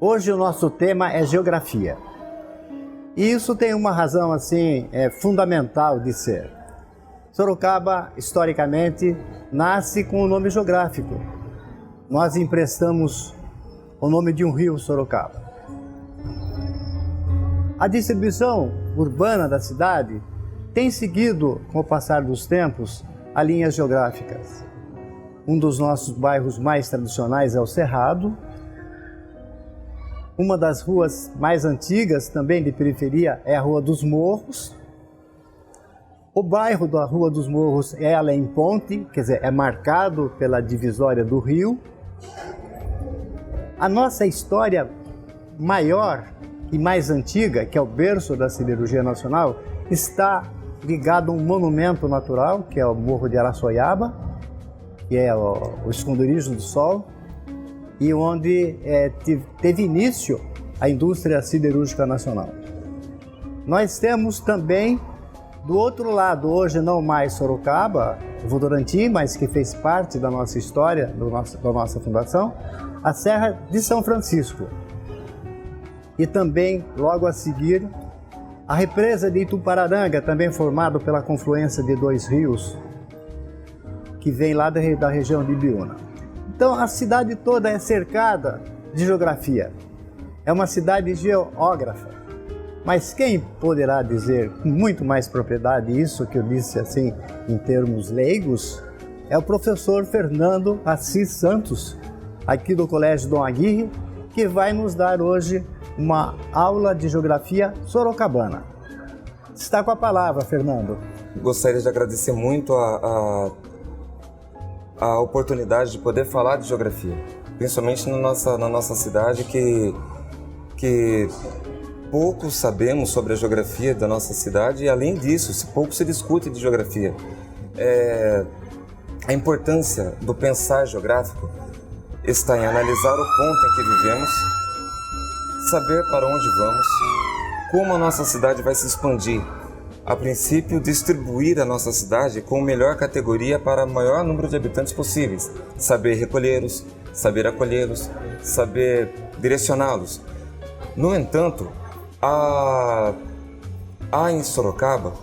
Hoje o nosso tema é geografia. E isso tem uma razão assim fundamental de ser. Sorocaba, historicamente, nasce com o nome geográfico. Nós emprestamos o nome de um rio, Sorocaba. A distribuição urbana da cidade tem seguido, com o passar dos tempos, as linhas geográficas. Um dos nossos bairros mais tradicionais é o Cerrado. Uma das ruas mais antigas, também de periferia, é a Rua dos Morros. O bairro da Rua dos Morros é Além Ponte, quer dizer, é marcado pela divisória do rio. A nossa história maior e mais antiga, que é o berço da siderurgia nacional, está ligado a um monumento natural, que é o Morro de Araçoiaba, que é o esconderijo do sol, e onde teve início a indústria siderúrgica nacional. Nós temos também, do outro lado, hoje não mais Sorocaba, Votorantim, mas que fez parte da nossa história, da nossa fundação, a Serra de São Francisco. E também, logo a seguir, a represa de Itupararanga, também formada pela confluência de dois rios, que vem lá da região de Ibiúna. Então, a cidade toda é cercada de geografia. É uma cidade geógrafa. Mas quem poderá dizer com muito mais propriedade isso que eu disse assim em termos leigos é o professor Fernando Assis Santos, aqui do Colégio Dom Aguirre, que vai nos dar hoje uma aula de geografia sorocabana. Está com a palavra, Fernando. Gostaria de agradecer muito a oportunidade de poder falar de geografia, principalmente na nossa cidade, que pouco sabemos sobre a geografia da nossa cidade e, além disso, pouco se discute de geografia. A importância do pensar geográfico está em analisar o ponto em que vivemos, saber para onde vamos, como a nossa cidade vai se expandir. A princípio, distribuir a nossa cidade com a melhor categoria para o maior número de habitantes possíveis. Saber recolhê-los, saber acolhê-los, saber direcioná-los. No entanto, há em Sorocaba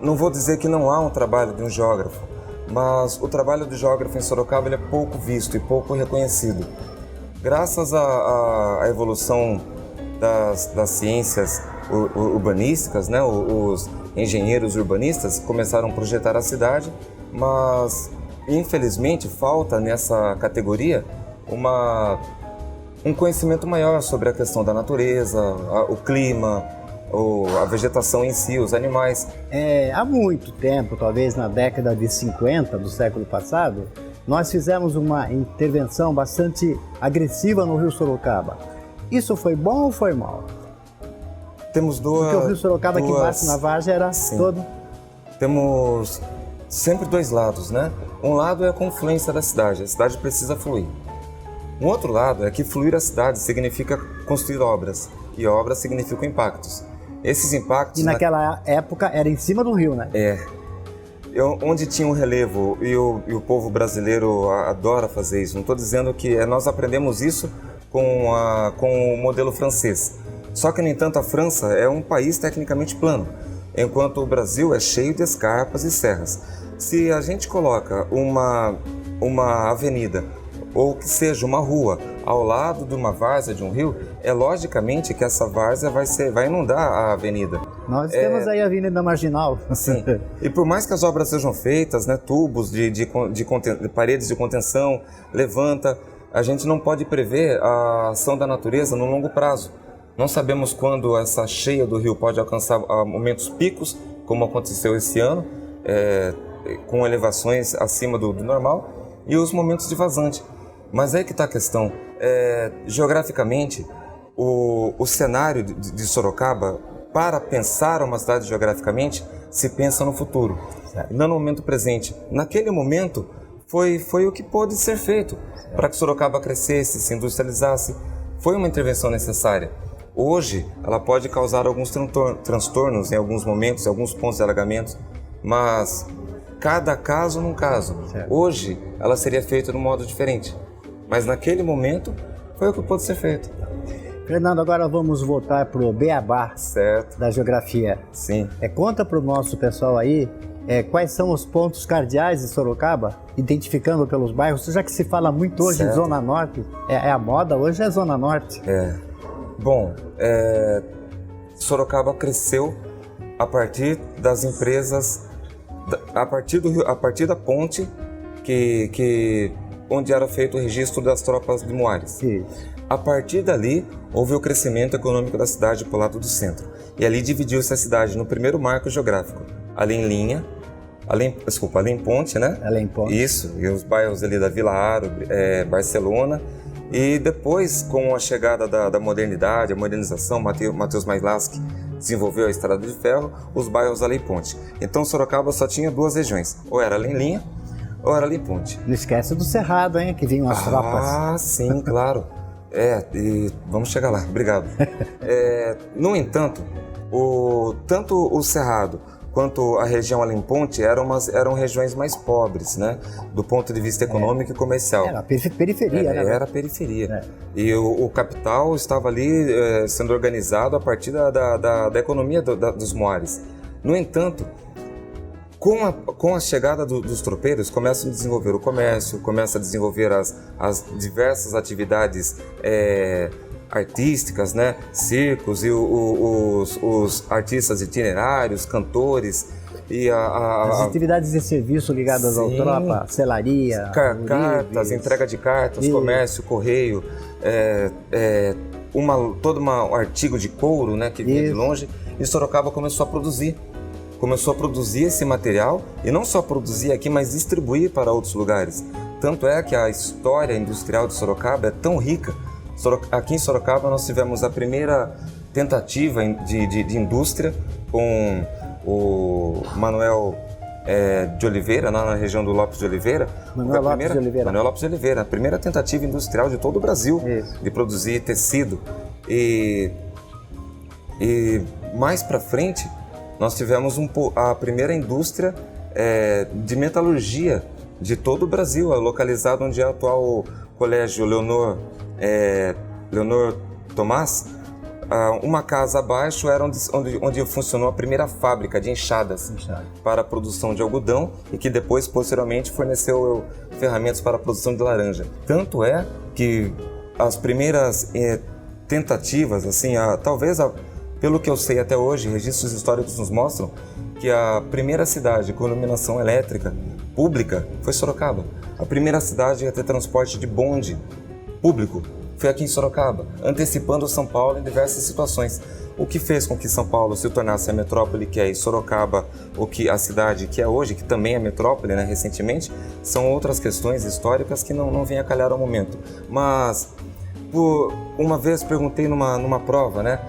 não vou dizer que não há um trabalho de um geógrafo, mas o trabalho do geógrafo em Sorocaba ele é pouco visto e pouco reconhecido. Graças à evolução das ciências urbanísticas, né? Os engenheiros urbanistas começaram a projetar a cidade, mas infelizmente falta nessa categoria um conhecimento maior sobre a questão da natureza, o clima, a vegetação em si, os animais. Há muito tempo, talvez na década de 50 do século passado, nós fizemos uma intervenção bastante agressiva no Rio Sorocaba. Isso foi bom ou foi mal? Temos Porque o Rio Sorocaba que bate na várzea era todo... Temos sempre dois lados, né? Um lado é a confluência da cidade, a cidade precisa fluir. Um outro lado é que fluir a cidade significa construir obras, e obras significam impactos. Esses impactos... E naquela época era em cima do rio, né? Onde tinha um relevo, e o povo brasileiro adora fazer isso. Não estou dizendo que nós aprendemos isso com o modelo francês. Só que, no entanto, a França é um país tecnicamente plano, enquanto o Brasil é cheio de escarpas e serras. Se a gente coloca uma avenida, ou que seja uma rua, ao lado de uma várzea de um rio, logicamente que essa várzea vai inundar a avenida. Nós temos aí a Avenida Marginal. Sim. E por mais que as obras sejam feitas, né, tubos de paredes de contenção, levanta, a gente não pode prever a ação da natureza no longo prazo. Não sabemos quando essa cheia do rio pode alcançar momentos picos, como aconteceu esse ano, com elevações acima do normal, e os momentos de vazante. Mas aí que está a questão. Geograficamente, o cenário de Sorocaba, para pensar uma cidade geograficamente, se pensa no futuro, não no momento presente. Naquele momento, foi o que pôde ser feito para que Sorocaba crescesse, se industrializasse. Foi uma intervenção necessária. Hoje, ela pode causar alguns transtornos em alguns momentos, em alguns pontos de alagamento, mas cada caso num caso. Hoje, ela seria feita de um modo diferente. Mas naquele momento, foi o que pôde ser feito. Fernando, agora vamos voltar para o beabá Certo. da geografia. Sim. Conta para o nosso pessoal aí quais são os pontos cardeais de Sorocaba, identificando pelos bairros, já que se fala muito hoje Certo. em Zona Norte, a moda hoje é Zona Norte. Bom, Sorocaba cresceu a partir das empresas, a partir da ponte onde era feito o registro das tropas de Moares. Isso. A partir dali, houve o crescimento econômico da cidade para o lado do centro. E ali dividiu-se a cidade no primeiro marco geográfico, ali em Ponte, né? Ali em Ponte. Isso, e os bairros ali da Vila Aro, Barcelona. E depois, com a chegada da modernidade, a modernização, Matheus Mailaschi desenvolveu a Estrada de Ferro, os bairros ali em Ponte. Então, Sorocaba só tinha duas regiões, ou era ali em Linha, ou era ali em Ponte. Não esquece do Cerrado, hein? Que vinham as tropas. Ah, sim, claro. E vamos chegar lá, obrigado. No entanto, tanto o Cerrado quanto a região ali em Ponte eram regiões mais pobres, né? Do ponto de vista econômico e comercial. Era periferia, né? Era periferia. E o capital estava ali sendo organizado a partir da economia dos Moares. No entanto, com a chegada dos tropeiros, começam a desenvolver o comércio, começam a desenvolver as diversas atividades artísticas, né? Circos e os artistas itinerários, cantores e as atividades de serviço ligadas ao tropa, selaria, cartas, entrega de cartas, comércio, correio, todo um artigo de couro, né? Que vinha de longe, e Sorocaba começou a produzir esse material e não só produzir aqui, mas distribuir para outros lugares. Tanto é que a história industrial de Sorocaba é tão rica. Aqui em Sorocaba nós tivemos a primeira tentativa de indústria com o Manuel de Oliveira, lá na região do Lopes de Oliveira. Manuel Lopes de Oliveira, a primeira tentativa industrial de todo o Brasil de produzir tecido. E mais para frente, nós tivemos a primeira indústria de metalurgia de todo o Brasil, localizado onde é o atual Colégio Leonor Tomás. Uma casa abaixo era onde funcionou a primeira fábrica de enxadas para a produção de algodão e que depois, posteriormente, forneceu ferramentas para a produção de laranja. Tanto é que as primeiras tentativas, assim, pelo que eu sei até hoje, registros históricos nos mostram que a primeira cidade com iluminação elétrica pública foi Sorocaba. A primeira cidade a ter transporte de bonde público foi aqui em Sorocaba, antecipando São Paulo em diversas situações. O que fez com que São Paulo se tornasse a metrópole que é, e Sorocaba, a cidade que é hoje, que também é metrópole, né, recentemente, são outras questões históricas que não vêm a calhar ao momento. Mas, uma vez perguntei numa prova, né,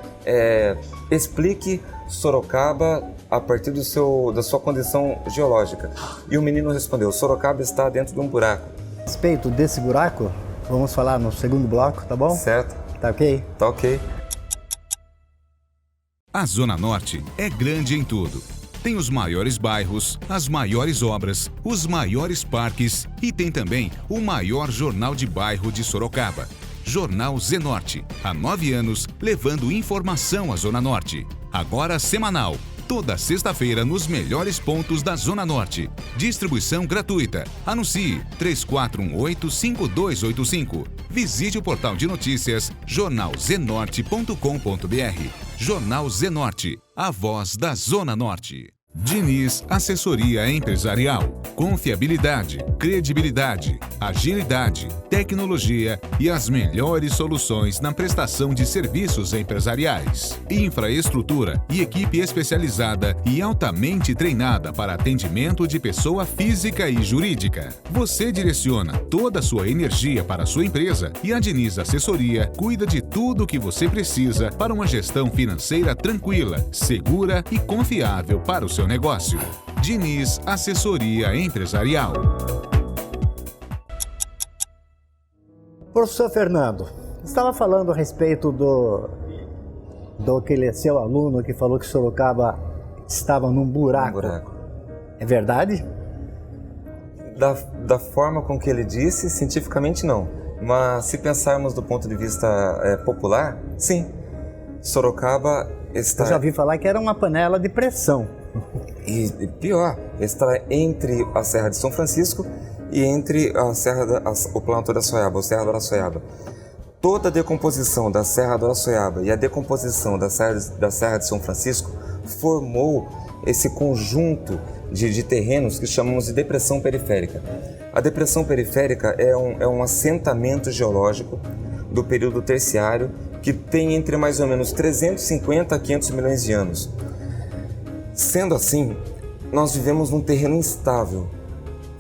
explique Sorocaba a partir da sua condição geológica. E o menino respondeu: Sorocaba está dentro de um buraco. A respeito desse buraco, vamos falar no segundo bloco, tá bom? Certo. Tá ok? Tá ok. A Zona Norte é grande em tudo. Tem os maiores bairros, as maiores obras, os maiores parques e tem também o maior jornal de bairro de Sorocaba. Jornal Zenorte, há 9 anos, levando informação à Zona Norte. Agora semanal, toda sexta-feira nos melhores pontos da Zona Norte. Distribuição gratuita. Anuncie 3418-5285. Visite o portal de notícias jornalzenorte.com.br. Jornal Zenorte, a voz da Zona Norte. Diniz Assessoria Empresarial. Confiabilidade, credibilidade, agilidade, tecnologia e as melhores soluções na prestação de serviços empresariais. Infraestrutura e equipe especializada e altamente treinada para atendimento de pessoa física e jurídica. Você direciona toda a sua energia para a sua empresa e a Diniz Assessoria cuida de tudo o que você precisa para uma gestão financeira tranquila, segura e confiável para o seu negócio. Diniz Assessoria Empresarial. Professor Fernando, estava falando a respeito do aquele seu aluno que falou que Sorocaba estava num buraco. É verdade? Da forma com que ele disse, cientificamente não. Mas se pensarmos do ponto de vista popular, sim, Sorocaba está... Eu já ouvi falar que era uma panela de pressão. E pior, está entre a Serra de São Francisco e entre o Planalto da Araçoiaba, ou Serra do Araçoiaba. Toda a decomposição da Serra do Araçoiaba e a decomposição da Serra de São Francisco formou esse conjunto de terrenos que chamamos de depressão periférica. A depressão periférica é um assentamento geológico do período terciário que tem entre mais ou menos 350 a 500 milhões de anos. Sendo assim, nós vivemos num terreno instável,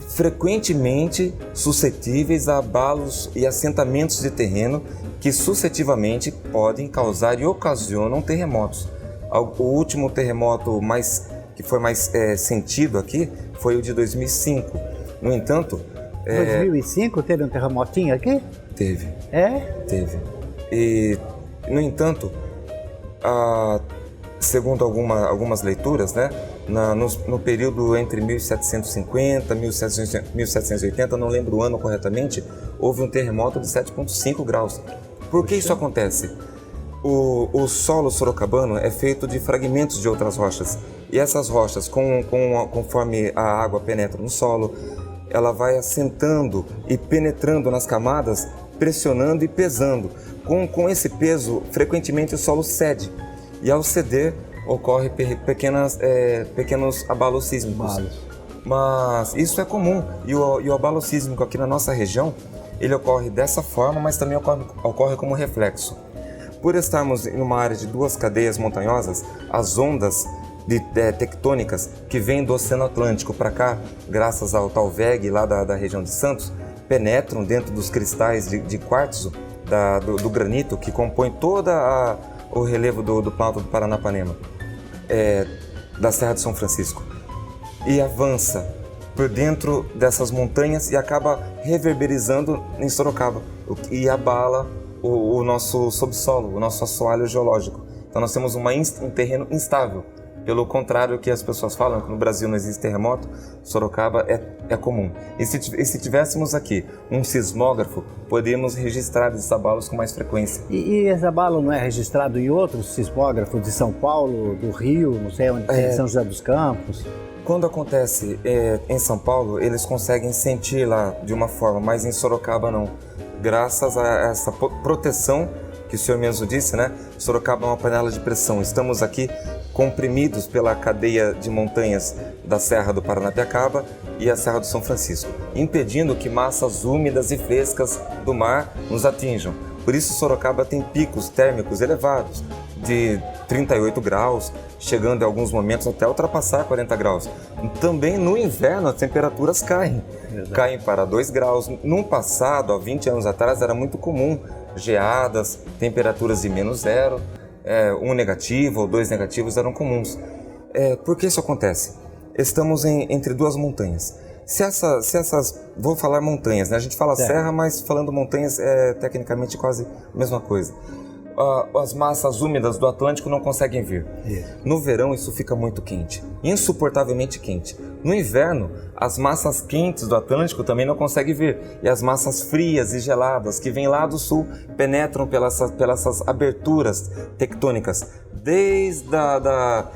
frequentemente suscetíveis a abalos e assentamentos de terreno que sucessivamente podem causar e ocasionam terremotos. O último terremoto que foi mais sentido aqui foi o de 2005. No entanto... 2005 teve um terremotinho aqui? Teve. É? Teve. E, no entanto, segundo algumas leituras, né, no período entre 1750 e 1780, não lembro o ano corretamente, houve um terremoto de 7,5 graus. Por que isso acontece? O solo sorocabano é feito de fragmentos de outras rochas. E essas rochas, conforme a água penetra no solo, ela vai assentando e penetrando nas camadas, pressionando e pesando. Com esse peso, frequentemente o solo cede. E ao ceder, ocorre pequenos abalos sísmicos. Mas isso é comum. E o abalo sísmico aqui na nossa região, ele ocorre dessa forma, mas também ocorre como reflexo. Por estarmos em uma área de duas cadeias montanhosas, as ondas tectônicas que vêm do Oceano Atlântico para cá, graças ao Talveg lá da região de Santos, penetram dentro dos cristais de quartzo do granito que compõe todo o relevo do Planalto do Paranapanema, da Serra de São Francisco, e avança por dentro dessas montanhas e acaba reverberizando em Sorocaba e abala o nosso subsolo, o nosso assoalho geológico. Então nós temos um terreno instável. Pelo contrário que as pessoas falam, que no Brasil não existe terremoto, Sorocaba é comum. E se tivéssemos aqui um sismógrafo, poderíamos registrar esses abalos com mais frequência. E esse abalo não é registrado em outros sismógrafos de São Paulo, do Rio, não sei onde, São José dos Campos? Quando acontece em São Paulo, eles conseguem sentir lá de uma forma, mas em Sorocaba não. Graças a essa proteção que o senhor mesmo disse, né? Sorocaba é uma panela de pressão. Estamos aqui comprimidos pela cadeia de montanhas da Serra do Paranapiacaba e a Serra do São Francisco, impedindo que massas úmidas e frescas do mar nos atinjam. Por isso Sorocaba tem picos térmicos elevados, de 38 graus, chegando em alguns momentos até ultrapassar 40 graus. Também no inverno as temperaturas caem. Exato. Caem para 2 graus. No passado, há 20 anos atrás, era muito comum geadas, temperaturas de -0, 1 negativo ou 2 negativos eram comuns. Por que isso acontece? Estamos entre duas montanhas. Se essas, vou falar montanhas, né? A gente fala serra, mas falando montanhas é tecnicamente quase a mesma coisa. As massas úmidas do Atlântico não conseguem vir. No verão isso fica muito quente, insuportavelmente quente. No inverno, as massas quentes do Atlântico também não conseguem vir. E as massas frias e geladas que vêm lá do sul penetram pelas aberturas tectônicas, desde da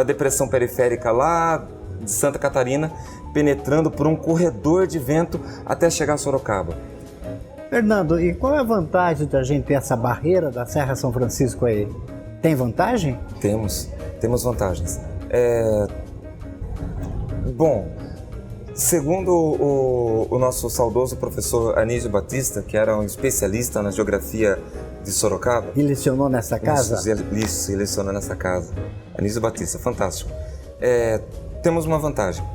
depressão periférica lá de Santa Catarina, penetrando por um corredor de vento até chegar a Sorocaba. Fernando, e qual é a vantagem da gente ter essa barreira da Serra São Francisco aí? Tem vantagem? Temos vantagens. Bom, segundo o nosso saudoso professor Anísio Batista, que era um especialista na geografia de Sorocaba... E lecionou nessa casa? Isso, lecionou nessa casa. Anísio Batista, fantástico. Temos uma vantagem.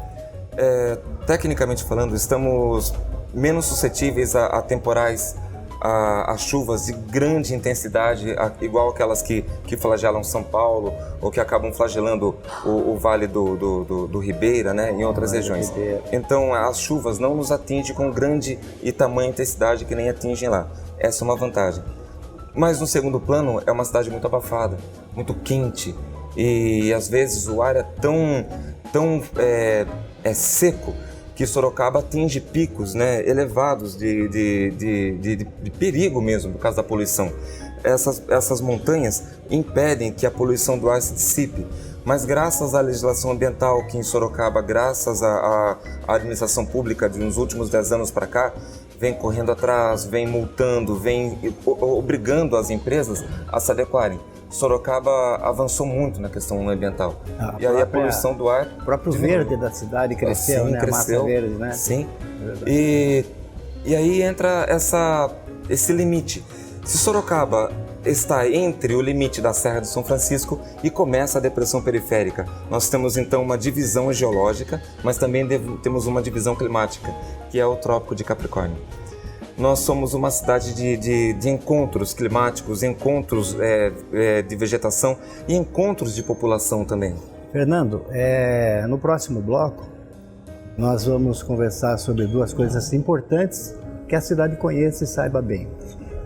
Tecnicamente falando, estamos menos suscetíveis a temporais, a chuvas de grande intensidade, igual aquelas que flagelam São Paulo ou que acabam flagelando o Vale do Ribeira, né, em outras regiões. Então as chuvas não nos atingem com grande e tamanha intensidade que nem atingem lá. Essa é uma vantagem. Mas no segundo plano é uma cidade muito abafada, muito quente e às vezes o ar é tão seco que Sorocaba atinge picos, né, elevados de perigo mesmo, por causa da poluição. Essas montanhas impedem que a poluição do ar se dissipe, mas graças à legislação ambiental que em Sorocaba, graças à administração pública de uns últimos 10 anos para cá, vem correndo atrás, vem multando, vem obrigando as empresas a se adequarem. Sorocaba avançou muito na questão ambiental. E aí a poluição do ar... O próprio verde da cidade cresceu, né? Cresceu, a massa verde, né? Sim. E aí entra esse limite. Se Sorocaba está entre o limite da Serra de São Francisco e começa a depressão periférica, nós temos então uma divisão geológica, mas também temos uma divisão climática, que é o Trópico de Capricórnio. Nós somos uma cidade de encontros climáticos, encontros de vegetação e encontros de população também. Fernando, no próximo bloco nós vamos conversar sobre duas coisas importantes que a cidade conheça e saiba bem,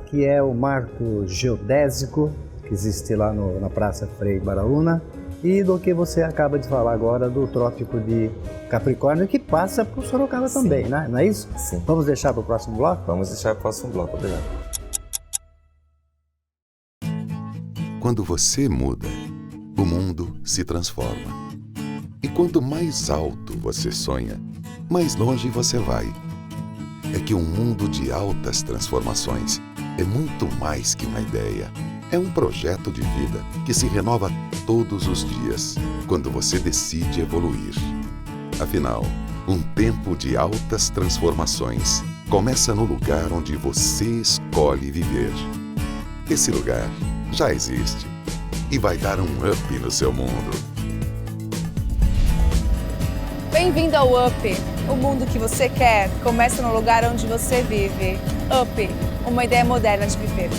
que é o marco geodésico que existe lá na Praça Frei Baraúna e do que você acaba de falar agora do Trópico de Capricórnio, que passa por Sorocaba também, né? Não é isso? Sim. Vamos deixar para o próximo bloco? Vamos deixar para o próximo bloco, obrigado. Quando você muda, o mundo se transforma. E quanto mais alto você sonha, mais longe você vai. É que um mundo de altas transformações é muito mais que uma ideia. É um projeto de vida que se renova todos os dias, quando você decide evoluir. Afinal, um tempo de altas transformações começa no lugar onde você escolhe viver. Esse lugar já existe e vai dar um up no seu mundo. Bem-vindo ao Up! O mundo que você quer começa no lugar onde você vive. Up, uma ideia moderna de viver.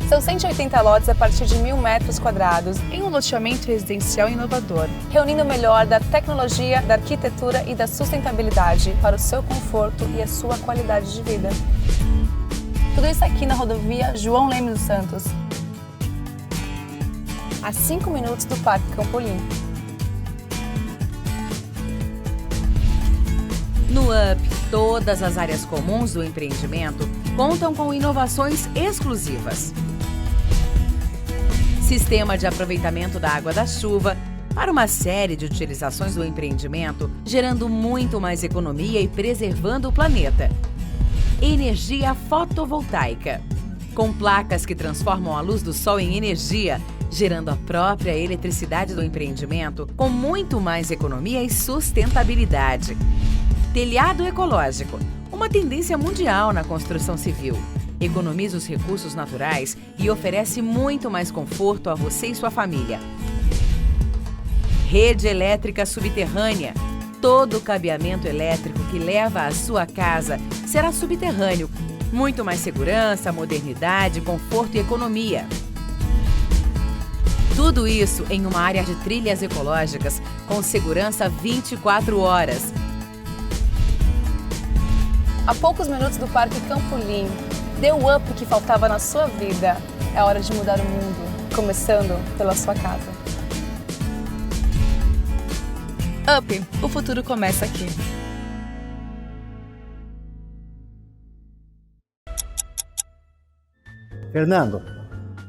São 180 lotes a partir de 1.000 metros quadrados em um loteamento residencial inovador, reunindo o melhor da tecnologia, da arquitetura e da sustentabilidade para o seu conforto e a sua qualidade de vida. Tudo isso aqui na rodovia João Leme dos Santos, a 5 minutos do Parque Campolim. No UP, todas as áreas comuns do empreendimento contam com inovações exclusivas. Sistema de aproveitamento da água da chuva para uma série de utilizações do empreendimento, gerando muito mais economia e preservando o planeta. Energia fotovoltaica, com placas que transformam a luz do sol em energia, gerando a própria eletricidade do empreendimento com muito mais economia e sustentabilidade. Telhado ecológico, uma tendência mundial na construção civil. Economiza os recursos naturais e oferece muito mais conforto a você e sua família. Rede elétrica subterrânea. Todo o cabeamento elétrico que leva à sua casa será subterrâneo. Muito mais segurança, modernidade, conforto e economia. Tudo isso em uma área de trilhas ecológicas com segurança 24 horas. A poucos minutos do Parque Campolim, dê o up que faltava na sua vida. É hora de mudar o mundo, começando pela sua casa. Up, o futuro começa aqui. Fernando,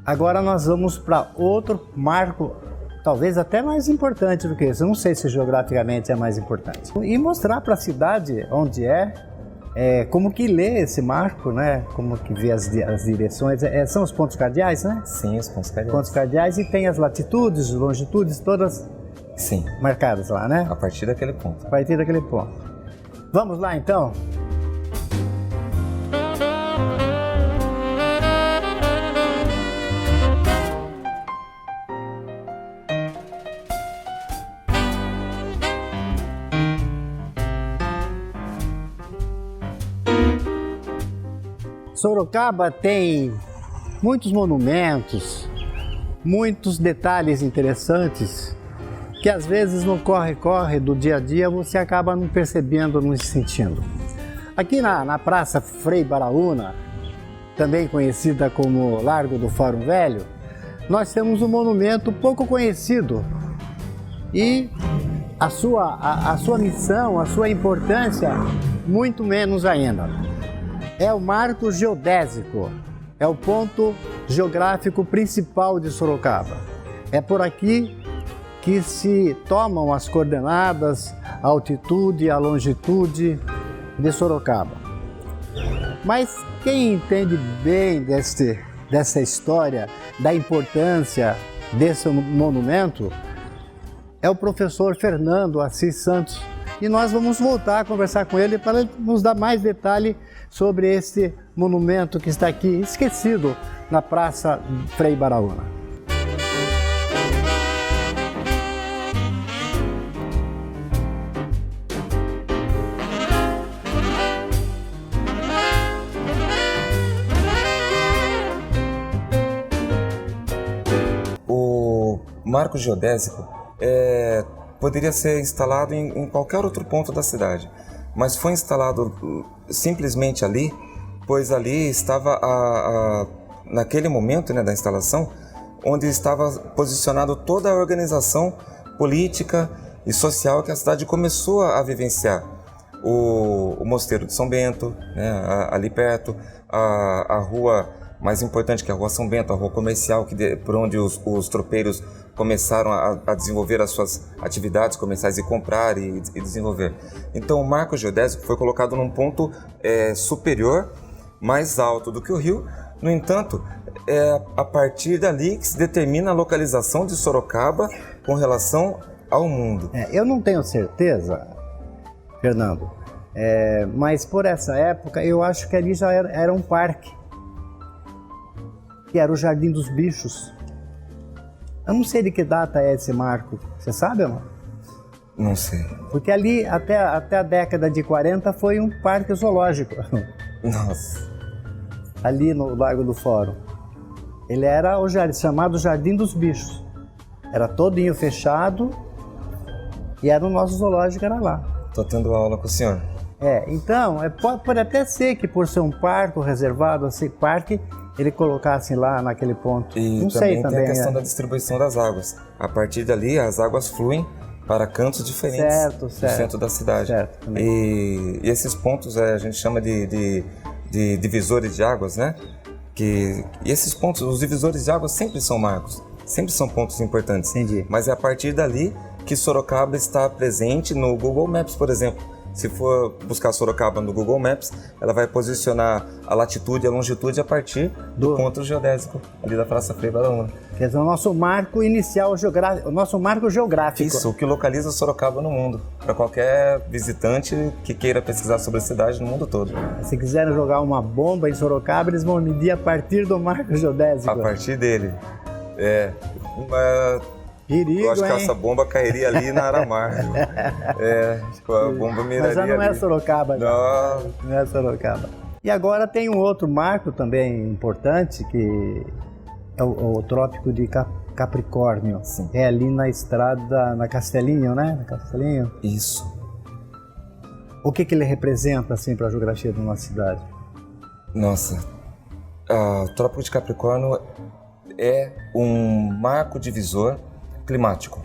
agora nós vamos para outro marco, talvez até mais importante do que esse. Eu não sei se geograficamente é mais importante. E mostrar para a cidade onde como que lê esse marco, né? Como que vê as direções. São os pontos cardeais, né? Sim, os pontos cardeais. Pontos cardeais, e tem as latitudes, longitudes, todas Sim. marcadas lá, né? A partir daquele ponto. A partir daquele ponto. Vamos lá, então? Sorocaba tem muitos monumentos, muitos detalhes interessantes que às vezes no corre-corre do dia a dia você acaba não percebendo, não sentindo. Aqui na Praça Frei Baraúna, também conhecida como Largo do Fórum Velho, nós temos um monumento pouco conhecido e a sua missão, a sua importância, muito menos ainda. É o Marco Geodésico, é o ponto geográfico principal de Sorocaba. É por aqui que se tomam as coordenadas, a altitude, a longitude de Sorocaba. Mas quem entende bem dessa história, da importância desse monumento, é o professor Fernando Assis Santos. E nós vamos voltar a conversar com ele para nos dar mais detalhe sobre esse monumento que está aqui esquecido na Praça Frei Baraúna. O marco geodésico poderia ser instalado em qualquer outro ponto da cidade, mas foi instalado simplesmente ali, pois ali estava, naquele momento, né, da instalação, onde estava posicionado toda a organização política e social que a cidade começou a vivenciar. O Mosteiro de São Bento, né, ali perto, a rua mais importante, que é a Rua São Bento, a rua comercial, por onde os tropeiros começaram a desenvolver as suas atividades comerciais e comprar e desenvolver. Então o marco geodésico foi colocado num ponto superior, mais alto do que o rio. No entanto, é a partir dali que se determina a localização de Sorocaba com relação ao mundo. Eu não tenho certeza, Fernando, mas por essa época eu acho que ali já era um parque, que era o Jardim dos Bichos. Eu não sei de que data é esse marco. Você sabe, amor? Não sei. Porque ali, até a década de 40, foi um parque zoológico. Nossa. Ali no Largo do Fórum. Ele era o chamado Jardim dos Bichos. Era todinho fechado e era o nosso zoológico, era lá. Estou tendo aula com o senhor. Então, pode até ser que por ser um parque reservado, assim, parque, ele colocasse lá naquele ponto. E não também sei tem a questão da distribuição das águas. A partir dali, as águas fluem para cantos diferentes do centro da cidade. Certo, e esses pontos a gente chama de divisores de águas, né? E esses pontos, os divisores de águas sempre são marcos, sempre são pontos importantes. Entendi. Mas é a partir dali que Sorocaba está presente no Google Maps, por exemplo. Se for buscar Sorocaba no Google Maps, ela vai posicionar a latitude e a longitude a partir do ponto geodésico, ali da Praça Frei Baraúna. Quer dizer, o nosso marco inicial geográfico, o nosso marco geográfico. Isso, o que localiza Sorocaba no mundo, para qualquer visitante que queira pesquisar sobre a cidade no mundo todo. Se quiserem jogar uma bomba em Sorocaba, eles vão medir a partir do marco geodésico. A partir dele. Perigo, eu acho que hein? essa bomba cairia ali na Aramar. A bomba miraria. Mas já não é ali. Sorocaba. Não é Sorocaba. E agora tem um outro marco também importante, que é o Trópico de Capricórnio. Sim. É ali na estrada, na Castelinho, né? Na Castelinho. Isso. O que ele representa, assim, para a geografia de uma cidade? Nossa, o Trópico de Capricórnio é um marco divisor climático.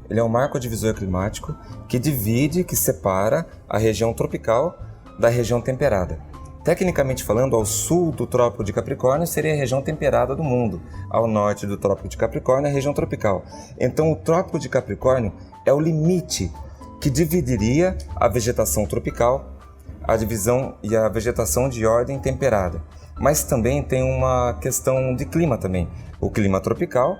Ele é um marco divisor climático que divide, que separa a região tropical da região temperada. Tecnicamente falando, ao sul do Trópico de Capricórnio seria a região temperada do mundo. Ao norte do Trópico de Capricórnio é a região tropical. Então o Trópico de Capricórnio é o limite que dividiria a vegetação tropical, a divisão e a vegetação de ordem temperada. Mas também tem uma questão de clima também. O clima tropical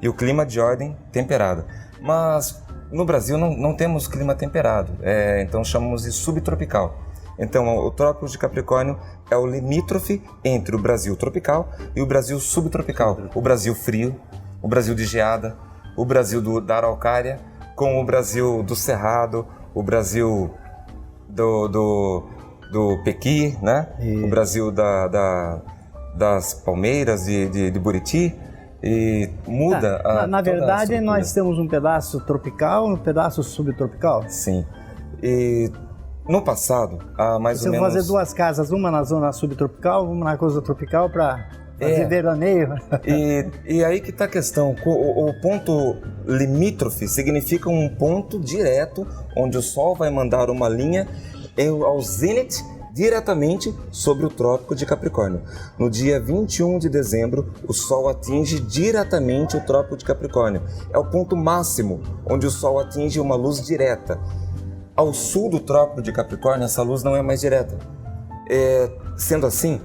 e o clima de ordem temperada. Mas no Brasil não temos clima temperado, então chamamos de subtropical. Então o Trópico de Capricórnio é o limítrofe entre o Brasil tropical e o Brasil subtropical. O Brasil frio, o Brasil de geada, o Brasil da araucária, com o Brasil do cerrado, o Brasil do pequi, né? O Brasil das palmeiras de Buriti. E muda na verdade, nós temos um pedaço tropical e um pedaço subtropical. Sim. E no passado, há mais ou menos... Você vai fazer duas casas, uma na zona subtropical, uma na coisa tropical, para fazer veraneio. E aí que está a questão, o ponto limítrofe significa um ponto direto onde o Sol vai mandar uma linha ao zênite diretamente sobre o Trópico de Capricórnio. No dia 21 de dezembro, o Sol atinge diretamente o Trópico de Capricórnio. É o ponto máximo onde o Sol atinge uma luz direta. Ao sul do Trópico de Capricórnio, essa luz não é mais direta. Sendo assim,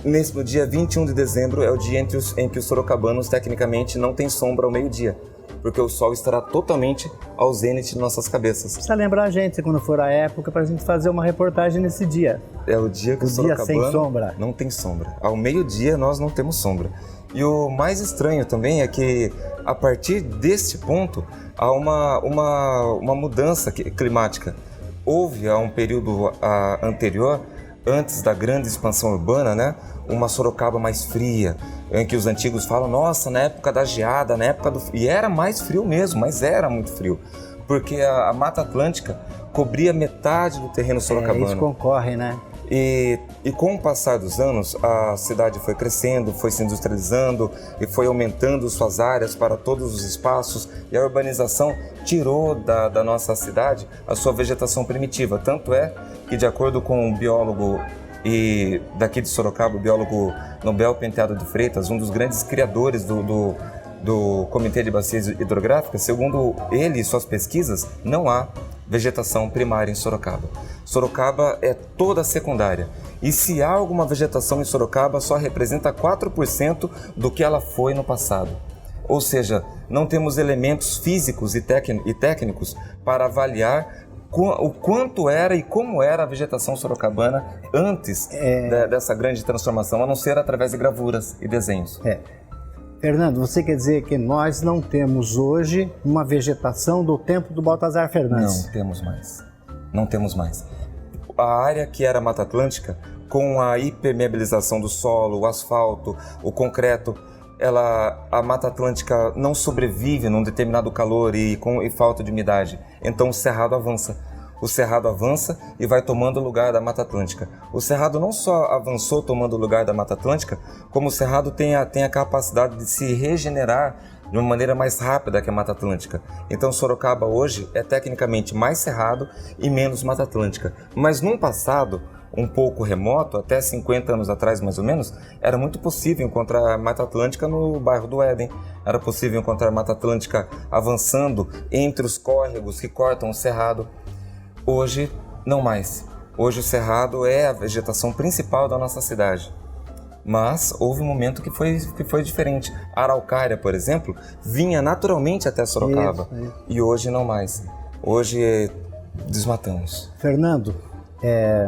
no dia 21 de dezembro é o dia em que os sorocabanos tecnicamente não têm sombra ao meio-dia, porque o Sol estará totalmente ao zênite de nossas cabeças. Precisa lembrar a gente, quando for a época, para a gente fazer uma reportagem nesse dia. É o dia que o sorocabano sem sombra. Não tem sombra. Ao meio-dia nós não temos sombra. E o mais estranho também é que, a partir deste ponto, há uma mudança climática. Houve, há um período anterior, antes da grande expansão urbana, né, uma Sorocaba mais fria, em que os antigos falam, nossa, na época da geada, na época do... E era mais frio mesmo, mas era muito frio, porque a Mata Atlântica cobria metade do terreno sorocabano. Isso concorre, né? E com o passar dos anos, a cidade foi crescendo, foi se industrializando e foi aumentando suas áreas para todos os espaços, e a urbanização tirou da nossa cidade a sua vegetação primitiva. Tanto é que, de acordo com um biólogo e daqui de Sorocaba, o biólogo Nobel Penteado de Freitas, um dos grandes criadores do Comitê de Bacias Hidrográficas, segundo ele e suas pesquisas, não há vegetação primária em Sorocaba. Sorocaba é toda secundária. E se há alguma vegetação em Sorocaba, só representa 4% do que ela foi no passado. Ou seja, não temos elementos físicos e técnicos para avaliar o quanto era e como era a vegetação sorocabana antes dessa grande transformação, a não ser através de gravuras e desenhos. Fernando, você quer dizer que nós não temos hoje uma vegetação do tempo do Baltazar Fernandes? Não temos mais. Não temos mais. A área que era Mata Atlântica, com a hipermeabilização do solo, o asfalto, o concreto, a Mata Atlântica não sobrevive num determinado calor e falta de umidade. Então o cerrado avança. O cerrado avança e vai tomando o lugar da Mata Atlântica. O cerrado não só avançou tomando o lugar da Mata Atlântica, como o cerrado tem a capacidade de se regenerar de uma maneira mais rápida que a Mata Atlântica. Então Sorocaba hoje é tecnicamente mais cerrado e menos Mata Atlântica. Mas num passado um pouco remoto, até 50 anos atrás mais ou menos, era muito possível encontrar Mata Atlântica no bairro do Éden. Era possível encontrar Mata Atlântica avançando entre os córregos que cortam o cerrado. Hoje, não mais. Hoje o cerrado é a vegetação principal da nossa cidade. Mas houve um momento que foi diferente. A araucária, por exemplo, vinha naturalmente até Sorocaba. Isso. E hoje não mais. Hoje desmatamos. Fernando,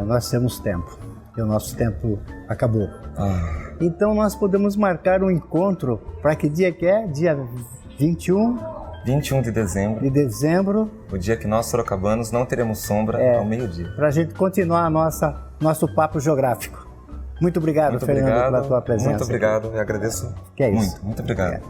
nós temos tempo. E o nosso tempo acabou. Então nós podemos marcar um encontro para que dia que é? Dia 21 de dezembro. De dezembro. O dia que nós, sorocabanos, não teremos sombra ao meio-dia. Para a gente continuar nosso papo geográfico. Muito obrigado, Fernando, pela tua presença. Muito obrigado, eu agradeço muito. Muito obrigado.